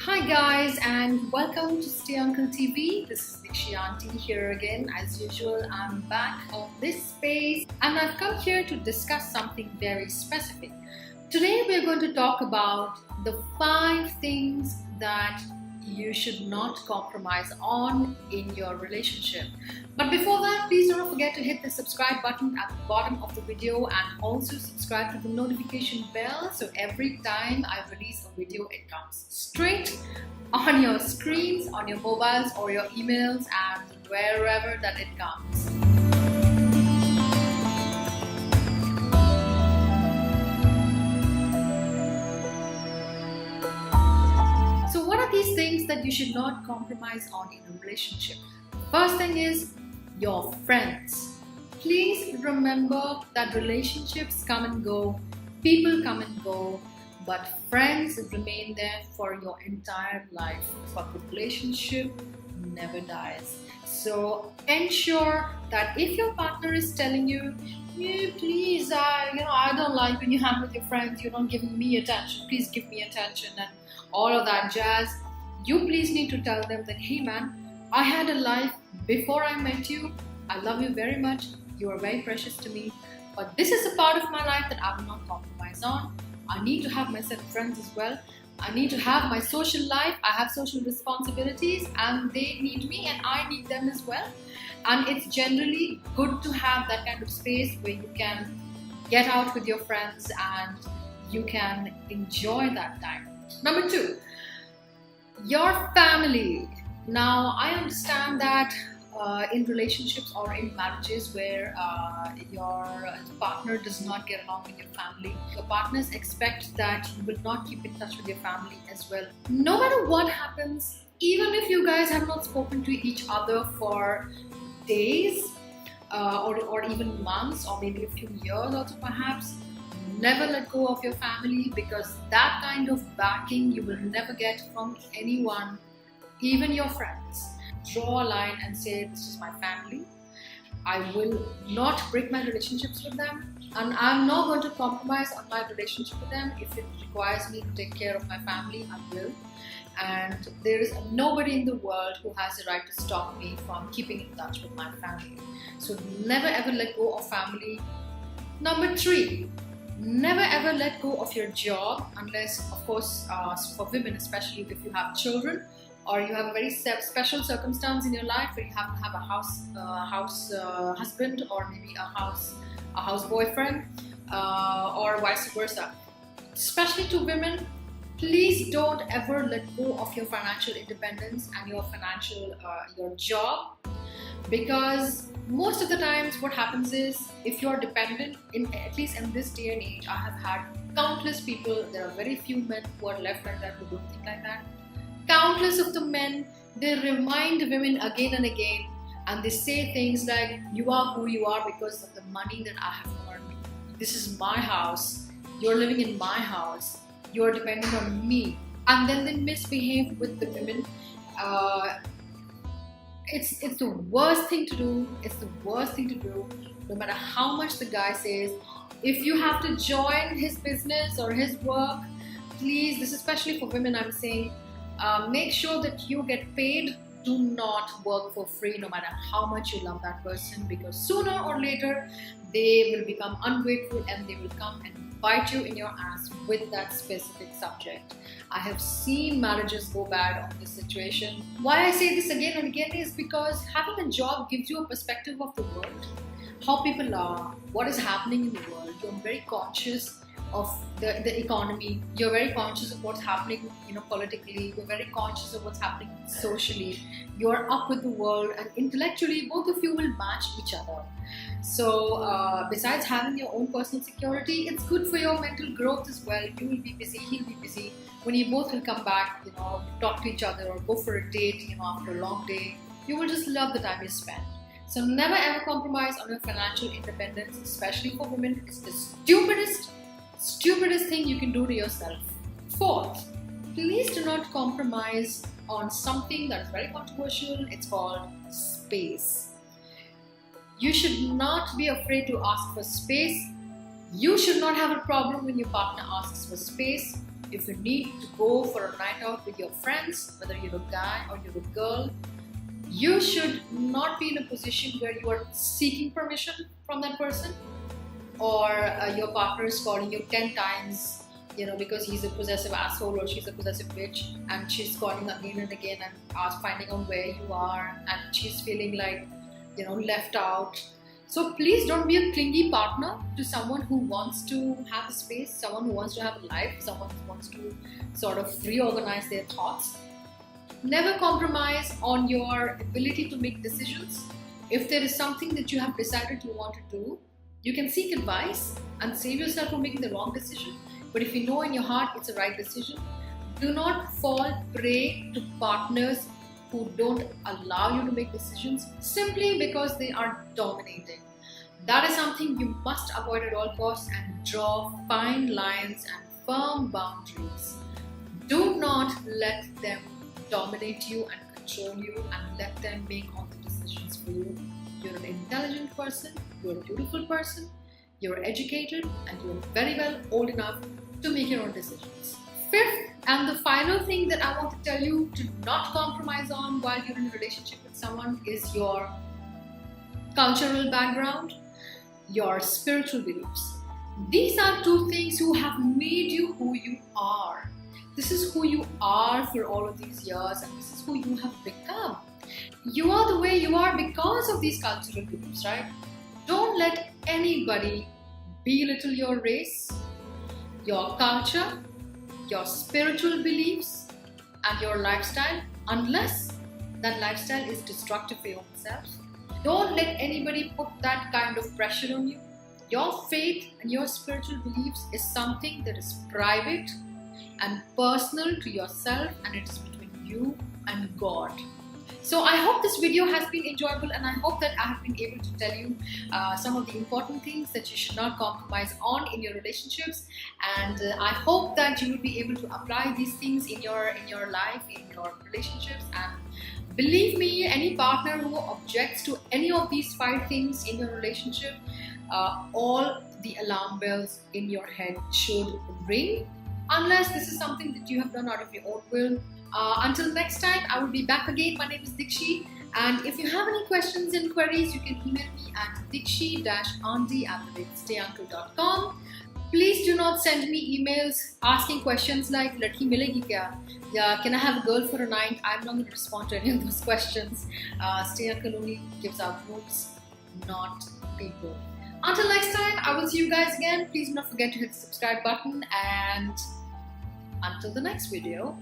Hi guys, and welcome to StayUncle TV. This is Dikshi here again. As usual, I'm back on this space and I've come here to discuss something very specific. Today we're going to talk about the 5 things that you should not compromise on in your relationship. But before that, please don't forget to hit the subscribe button at the bottom of the video and also subscribe to the notification bell so every time I release a video, it comes straight on your screens, on your mobiles or your emails and wherever that it comes. So what are these things that you should not compromise on in a relationship? First thing is your friends. Please remember that relationships come and go, people come and go, but friends remain there for your entire life. But the relationship never dies. So ensure that if your partner is telling you, "Yeah, please, I don't like when you hang with your friends, you're not giving me attention, please give me attention," and all of that jazz, you please need to tell them that, "Hey man, I had a life before I met you. I love you very much. You are very precious to me. But this is a part of my life that I will not compromise on. I need to have my set of friends as well. I need to have my social life. I have social responsibilities and they need me and I need them as well." And it's generally good to have that kind of space where you can get out with your friends and you can enjoy that time. Number 2, your family. Now, I understand that in relationships or in marriages where your partner does not get along with your family, your partners expect that you will not keep in touch with your family as well. No matter what happens, even if you guys have not spoken to each other for days or even months or maybe a few years also perhaps, never let go of your family, because that kind of backing you will never get from anyone, even your friends. Draw a line and say, "This is my family. I will not break my relationships with them and I'm not going to compromise on my relationship with them. If it requires me to take care of my family, I will. And there is nobody in the world who has the right to stop me from keeping in touch with my family." So never ever let go of family. Number 3, never ever let go of your job unless, of course, for women especially, if you have children or you have a very special circumstance in your life where you have to have a house husband or maybe a house boyfriend or vice versa. Especially to women, please don't ever let go of your financial independence and your job, because most of the times what happens is, if you're dependent, at least in this day and age, I have had countless people, there are very few men who are left like that who don't think like that. Countless of the men, they remind women again and again and they say things like, "You are who you are because of the money that I have earned. This is my house, you're living in my house, you're dependent on me." And then they misbehave with the women. It's the worst thing to do. It's the worst thing to do. No matter how much the guy says, if you have to join his business or his work, please, this is especially for women, I'm saying, make sure that you get paid. Do not work for free, no matter how much you love that person, because sooner or later they will become ungrateful and they will come and bite you in your ass with that specific subject. I have seen marriages go bad on this situation. Why I say this again and again is because having a job gives you a perspective of the world, how people are, what is happening in the world. You're very conscious of the economy, you're very conscious of what's happening politically, you're very conscious of what's happening socially, you're up with the world, and intellectually both of you will match each other. So besides having your own personal security, it's good for your mental growth as well. You will be busy, he'll be busy. When you both will come back, talk to each other or go for a date, after a long day, you will just love the time you spend. So never ever compromise on your financial independence, especially for women. It's the stupidest thing you can do to yourself. 4th, please do not compromise on something that is very controversial. It's called space. You should not be afraid to ask for space. You should not have a problem when your partner asks for space. if you need to go for a night out with your friends, whether you're a guy or you're a girl, you should not be in a position where you are seeking permission from that person, or your partner is calling you 10 times, because he's a possessive asshole or she's a possessive bitch, and she's calling again and again and finding out where you are, and she's feeling like, left out. So please don't be a clingy partner to someone who wants to have a space, someone who wants to have a life, someone who wants to sort of reorganize their thoughts. Never compromise on your ability to make decisions. If there is something that you have decided you want to do, you can seek advice and save yourself from making the wrong decision. But if you know in your heart it's the right decision, do not fall prey to partners who don't allow you to make decisions simply because they are dominating. That is something you must avoid at all costs, and draw fine lines and firm boundaries. Do not let them dominate you and control you and let them make all the decisions for you. You're an intelligent person, you're a beautiful person, you're educated, and you're very well old enough to make your own decisions. Fifth and the final thing that I want to tell you to not compromise on while you're in a relationship with someone is your cultural background, your spiritual beliefs. These are two things who have made you who you are. This is who you are for all of these years, and this is who you have become. You are the way you are because of these cultural beliefs, right? Don't let anybody belittle your race, your culture, your spiritual beliefs, and your lifestyle, unless that lifestyle is destructive for yourself. Don't let anybody put that kind of pressure on you. Your faith and your spiritual beliefs is something that is private and personal to yourself, and it is between you and God. So I hope this video has been enjoyable, and I hope that I have been able to tell you some of the important things that you should not compromise on in your relationships, and I hope that you will be able to apply these things in your life, in your relationships. And believe me, any partner who objects to any of these 5 things in your relationship, all the alarm bells in your head should ring, unless this is something that you have done out of your own will. Until next time, I will be back again. My name is Dikshi, and if you have any questions and queries, you can email me at dikshi-andi@stayuncle.com. Please do not send me emails asking questions like "Ladki milegi kya?" Yeah, "Can I have a girl for a night?" I'm not going to respond to any of those questions. StayUncle only gives out notes, not people. Until next time, I will see you guys again. Please do not forget to hit the subscribe button, and until the next video.